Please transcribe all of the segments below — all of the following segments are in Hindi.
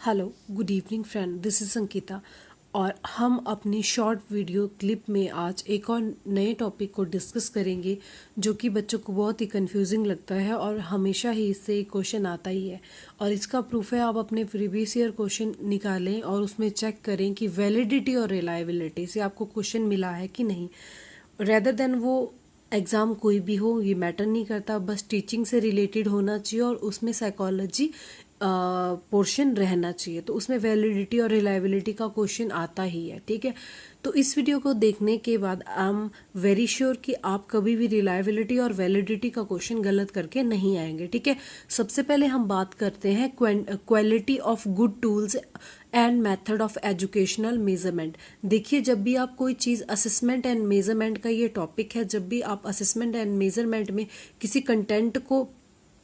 Hello good evening friend, this is Sankita और हम अपनी शॉर्ट वीडियो क्लिप में आज एक और नए टॉपिक को डिस्कस करेंगे जो कि बच्चों को बहुत ही कंफ्यूजिंग लगता है और हमेशा ही इससे एक क्वेश्चन आता ही है। और इसका प्रूफ है, आप अपने प्रीवियस ईयर क्वेश्चन निकालें और उसमें चेक करें कि वैलिडिटी और रिलायबिलिटी से आपको क्वेश्चन मिला है कि नहीं। रेदर देन वो एग्ज़ाम कोई भी हो, ये मैटर नहीं करता, बस टीचिंग से रिलेटेड होना चाहिए और उसमें साइकोलॉजी पोर्शन रहना चाहिए, तो उसमें वैलिडिटी और रिलायबिलिटी का क्वेश्चन आता ही है। ठीक है, तो इस वीडियो को देखने के बाद आई एम वेरी श्योर कि आप कभी भी रिलायबिलिटी और वैलिडिटी का क्वेश्चन गलत करके नहीं आएंगे। ठीक है, सबसे पहले हम बात करते हैं quality of good tools and method of educational measurement. देखिए, जब भी आप कोई चीज़ असेसमेंट एंड मेजरमेंट का ये टॉपिक है, जब भी आप असेसमेंट एंड मेजरमेंट में किसी कंटेंट को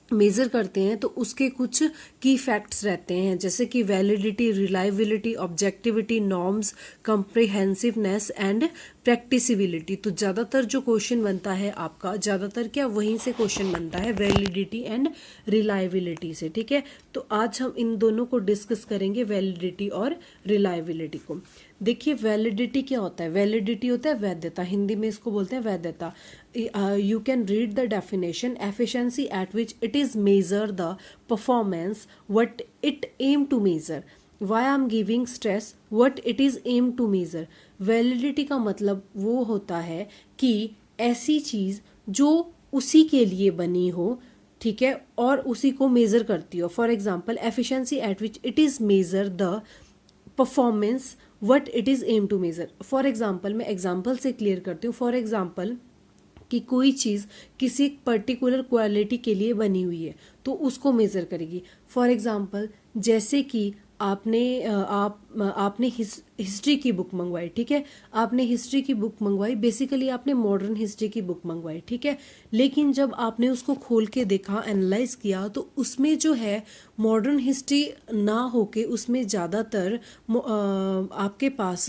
मेज़र करते हैं तो उसके कुछ की फैक्ट्स रहते हैं, जैसे कि validity, reliability, objectivity, norms, comprehensiveness and practicability. तो ज़्यादातर जो क्वेश्चन बनता है आपका, ज़्यादातर क्या वहीं से क्वेश्चन बनता है, वैलिडिटी एंड रिलायबिलिटी से। ठीक है, तो आज हम इन दोनों को डिस्कस करेंगे, वैलिडिटी और रिलायबिलिटी को। देखिए, वैलिडिटी क्या होता है? वैलिडिटी होता है वैधता, हिंदी में इसको बोलते हैं वैधता। You can read the definition: efficiency at which it is measure the performance what it aim to measure. Why I'm giving stress what it is aim to measure. Validity का मतलब वो होता है कि ऐसी चीज़ जो उसी के लिए बनी हो, ठीक है, और उसी को मेज़र करती हो। For example, efficiency at which it is measure the performance what it is aim to measure. For example, मैं एग्जाम्पल से क्लियर करती हूँ। फॉर एग्जाम्पल, कि कोई चीज़ किसी पर्टिकुलर क्वालिटी के लिए बनी हुई है तो उसको मेज़र करेगी। फॉर एग्जांपल, जैसे कि आपने हिस्ट्री की बुक मंगवाई, ठीक है, आपने हिस्ट्री की बुक मंगवाई, बेसिकली आपने मॉडर्न हिस्ट्री की बुक मंगवाई, ठीक है, लेकिन जब आपने उसको खोल के देखा, एनालाइज किया, तो उसमें जो है मॉडर्न हिस्ट्री ना होके उसमें ज़्यादातर आपके पास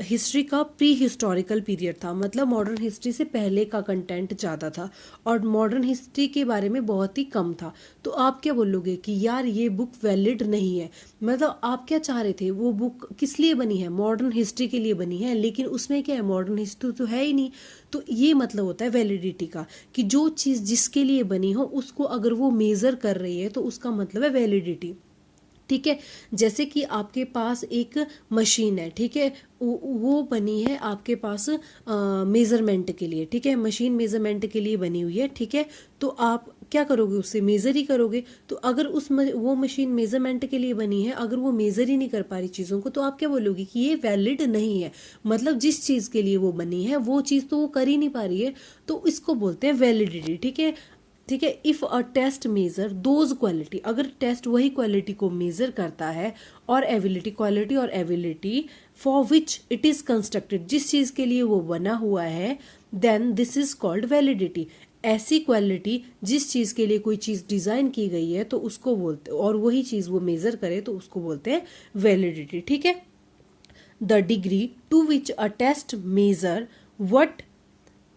हिस्ट्री का प्री हिस्टोरिकल पीरियड था, मतलब मॉडर्न हिस्ट्री से पहले का कंटेंट ज़्यादा था और मॉडर्न हिस्ट्री के बारे में बहुत ही कम था। तो आप क्या बोलोगे कि यार ये बुक वैलिड नहीं है। मतलब आप क्या चाह रहे थे, वो बुक किस लिए बनी है? मॉडर्न हिस्ट्री के लिए बनी है, लेकिन उसमें क्या है, मॉडर्न हिस्ट्री तो है ही नहीं। तो ये मतलब होता है वैलिडिटी का, कि जो चीज़ जिसके लिए बनी हो उसको अगर वो मेज़र कर रही है तो उसका मतलब है वैलिडिटी। ठीक है, जैसे कि आपके पास एक मशीन है, ठीक है, वो बनी है आपके पास मेज़रमेंट के लिए, ठीक है, मशीन मेज़रमेंट के लिए बनी हुई है, ठीक है, तो आप क्या करोगे, उससे मेज़र ही करोगे। तो अगर वो मशीन मेज़रमेंट के लिए बनी है, अगर वो मेज़र ही नहीं कर पा रही चीज़ों को, तो आप क्या बोलोगे कि ये वैलिड नहीं है। मतलब जिस चीज़ के लिए वो बनी है वो चीज़ तो वो कर ही नहीं पा रही है, तो इसको बोलते हैं वैलिडिटी। ठीक है, ठीक है, if a test measure those quality, अगर टेस्ट वही क्वालिटी को मेजर करता है, और एबिलिटी, क्वालिटी और ability for which it is constructed, जिस चीज़ के लिए वो बना हुआ है, then this is called validity. ऐसी क्वालिटी जिस चीज़ के लिए कोई चीज़ डिज़ाइन की गई है तो उसको बोलते, और वही चीज़ वो मेज़र करे तो उसको बोलते हैं वैलिडिटी। ठीक है, the degree to which a test measure what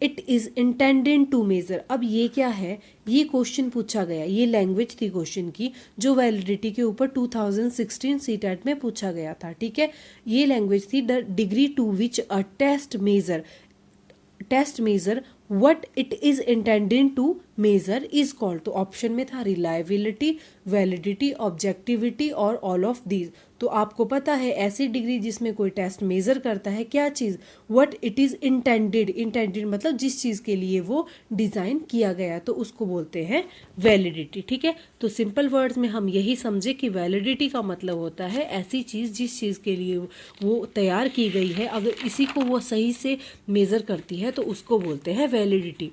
it is intended to measure. अब ये क्या है, ये क्वेश्चन पूछा गया, ये लैंग्वेज थी क्वेश्चन की जो वैलिडिटी के ऊपर 2016 सीटेट में पूछा गया था। ठीक है, ये लैंग्वेज थी, the degree to which a test measure what it is intended to measure is called. तो ऑप्शन में था रिलायबिलिटी, वैलिडिटी, ऑब्जेक्टिविटी और ऑल ऑफ दीज। तो आपको पता है, ऐसी डिग्री जिसमें कोई टेस्ट मेजर करता है क्या चीज़, व्हाट इट इज इंटेंडेड मतलब जिस चीज़ के लिए वो डिज़ाइन किया गया, तो उसको बोलते हैं वैलिडिटी। ठीक है, तो सिंपल वर्ड्स में हम यही समझे कि वैलिडिटी का मतलब होता है ऐसी चीज़ जिस चीज़ के लिए वो तैयार की गई है, अगर इसी को वो सही से मेज़र करती है तो उसको बोलते हैं वैलिडिटी।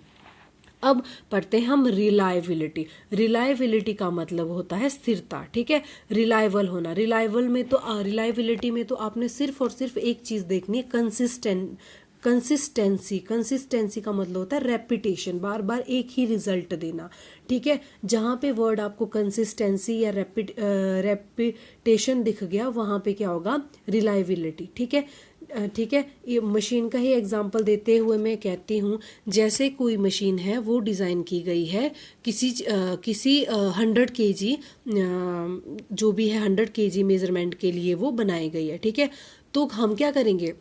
अब पढ़ते हैं हम रिलायबिलिटी। रिलायबिलिटी का मतलब होता है स्थिरता। ठीक है, रिलायबल होना। रिलायबिलिटी में तो आपने सिर्फ और सिर्फ एक चीज़ देखनी है, कंसिस्टेंसी का मतलब होता है रेपिटेशन, बार बार एक ही रिजल्ट देना। ठीक है, जहाँ पे वर्ड आपको कंसिस्टेंसी या रेपिटेशन दिख गया, वहाँ पे क्या होगा, रिलायबिलिटी। ठीक है, ठीक है, ये मशीन का ही एग्जांपल देते हुए मैं कहती हूँ, जैसे कोई मशीन है वो डिज़ाइन की गई है किसी 100 kg, जो भी है 100 kg मेज़रमेंट के लिए वो बनाई गई है। ठीक है, तो हम क्या करेंगे,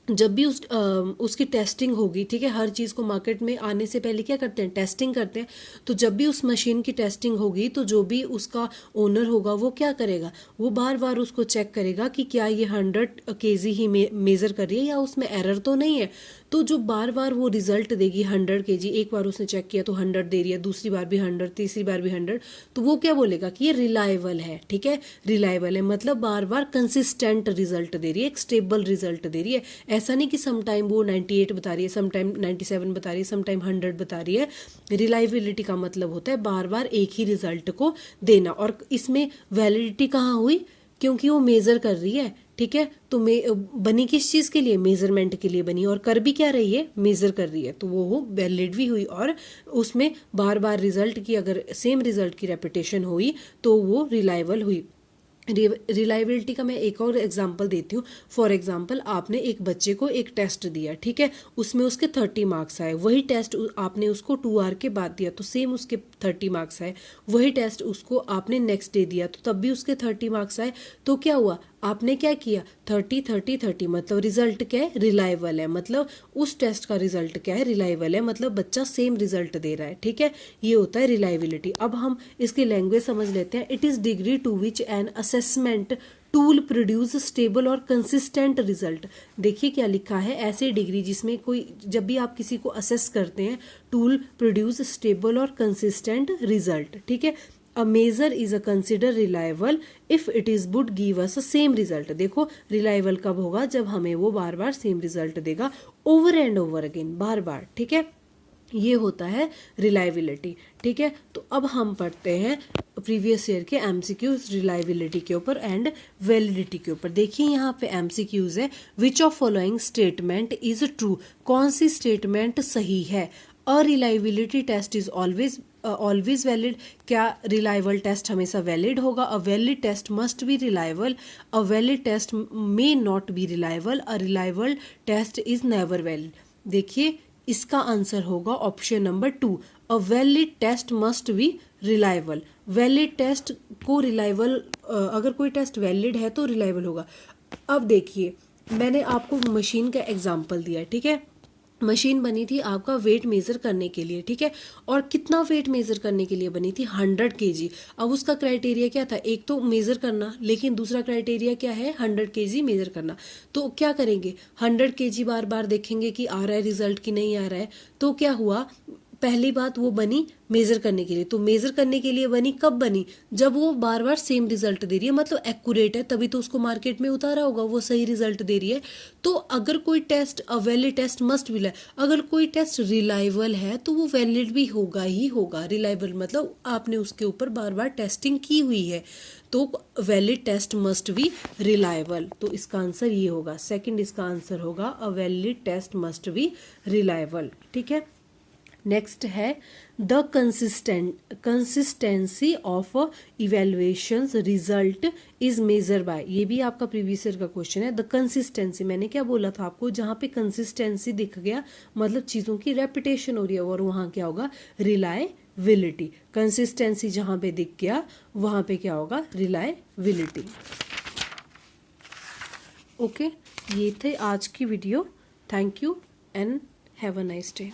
जब भी उसकी टेस्टिंग होगी, ठीक है, हर चीज़ को मार्केट में आने से पहले क्या करते हैं, टेस्टिंग करते हैं। तो जब भी उस मशीन की टेस्टिंग होगी तो जो भी उसका ओनर होगा वो क्या करेगा, वो बार बार उसको चेक करेगा कि क्या ये 100 kg ही मेज़र कर रही है या उसमें एरर तो नहीं है। तो जो बार बार वो रिजल्ट देगी 100 kg, एक बार उसने चेक किया तो 100 दे रही है, दूसरी बार भी 100, तीसरी बार भी 100, तो वो क्या बोलेगा कि ये रिलायबल है। ठीक है, रिलायबल है मतलब बार बार कंसिस्टेंट रिजल्ट दे रही है, एक स्टेबल रिजल्ट दे रही है। ऐसा नहीं कि सम टाइम वो 98 बता रही है, सम टाइम 97 बता रही है, सम टाइम 100 बता रही है। रिलायबिलिटी का मतलब होता है बार बार एक ही रिजल्ट को देना। और इसमें वैलिडिटी कहाँ हुई, क्योंकि वो मेज़र कर रही है। ठीक है, तो बनी किस चीज़ के लिए, मेज़रमेंट के लिए बनी, और कर भी क्या रही है, मेज़र कर रही है, तो वो वैलिड भी हुई। और उसमें बार बार रिजल्ट की, अगर सेम रिजल्ट की रेपिटेशन हुई तो वो रिलायबल हुई। रिलायबिलिटी का मैं एक और एग्जांपल देती हूँ। फॉर एग्जांपल, आपने एक बच्चे को एक टेस्ट दिया, ठीक है, उसमें उसके 30 मार्क्स आए। वही टेस्ट आपने उसको 2 आवर के बाद दिया तो सेम उसके 30 मार्क्स आए। वही टेस्ट उसको आपने नेक्स्ट डे दिया तो तब भी उसके 30 मार्क्स आए। तो क्या हुआ, आपने क्या किया, 30 30 30, मतलब रिजल्ट क्या है, रिलायबल है। मतलब उस टेस्ट का रिजल्ट क्या है, रिलायबल है, मतलब बच्चा सेम रिजल्ट दे रहा है। ठीक है, ये होता है रिलायबिलिटी। अब हम इसकी लैंग्वेज समझ लेते हैं। It is degree to which an assessment tool produce stable और कंसिस्टेंट रिजल्ट। देखिए क्या लिखा है, ऐसी डिग्री जिसमें कोई, जब भी आप किसी को असेस करते हैं, टूल प्रोड्यूस स्टेबल और कंसिस्टेंट रिजल्ट। ठीक है, a measure is a consider reliable if it is would give us a same result. देखो रिलायबल कब होगा, जब हमें वो बार बार सेम रिजल्ट देगा, ओवर एंड ओवर अगेन, बार बार। ठीक है, ये होता है रिलायबिलिटी। ठीक है, तो अब हम पढ़ते हैं प्रीवियस ईयर के एमसीक्यूज रिलायबिलिटी के ऊपर एंड वैलिडिटी के ऊपर। देखिए यहाँ पे एमसीक्यूज है, which of following statement is true, कौन सी स्टेटमेंट सही है। A reliability test is always valid, क्या रिलायबल टेस्ट हमेशा वैलिड होगा। A valid test must be reliable, a valid test may not be reliable, a reliable test is never valid. देखिए इसका आंसर होगा option number 2, a valid test must be reliable. Valid test को रिलायबल, अगर कोई टेस्ट वैलिड है तो रिलायबल होगा। अब देखिए मैंने आपको मशीन का एग्जांपल दिया, ठीक है, मशीन बनी थी आपका वेट मेज़र करने के लिए। ठीक है, और कितना वेट मेज़र करने के लिए बनी थी, 100 kg। अब उसका क्राइटेरिया क्या था, एक तो मेज़र करना, लेकिन दूसरा क्राइटेरिया क्या है, 100 kg मेज़र करना। तो क्या करेंगे, 100 kg बार बार देखेंगे कि आ रहा है रिजल्ट कि नहीं आ रहा है। तो क्या हुआ, पहली बात वो बनी मेज़र करने के लिए। तो मेज़र करने के लिए बनी, कब बनी, जब वो बार बार सेम रिजल्ट दे रही है, मतलब एक्यूरेट है, तभी तो उसको मार्केट में उतारा होगा, वो सही रिजल्ट दे रही है। तो अगर कोई test, a valid test must be, अगर कोई टेस्ट रिलायबल है तो वो वैलिड भी होगा ही होगा। रिलायबल मतलब आपने उसके ऊपर बार बार टेस्टिंग की हुई है, तो valid test must be reliable. तो इसका आंसर ये होगा, सेकंड इसका आंसर होगा, a valid test must be reliable. ठीक है, नेक्स्ट है the consistency of evaluations result is measure by. ये भी आपका प्रीवियस ईयर का क्वेश्चन है। द कंसिस्टेंसी, मैंने क्या बोला था आपको, जहाँ पे कंसिस्टेंसी दिख गया मतलब चीज़ों की रेपिटेशन हो रही है, और वहाँ क्या होगा, रिलायबिलिटी। कंसिस्टेंसी जहाँ पे दिख गया वहाँ पे क्या होगा, रिलायबिलिटी। ओके, ये थे आज की video. Thank you and have a nice day.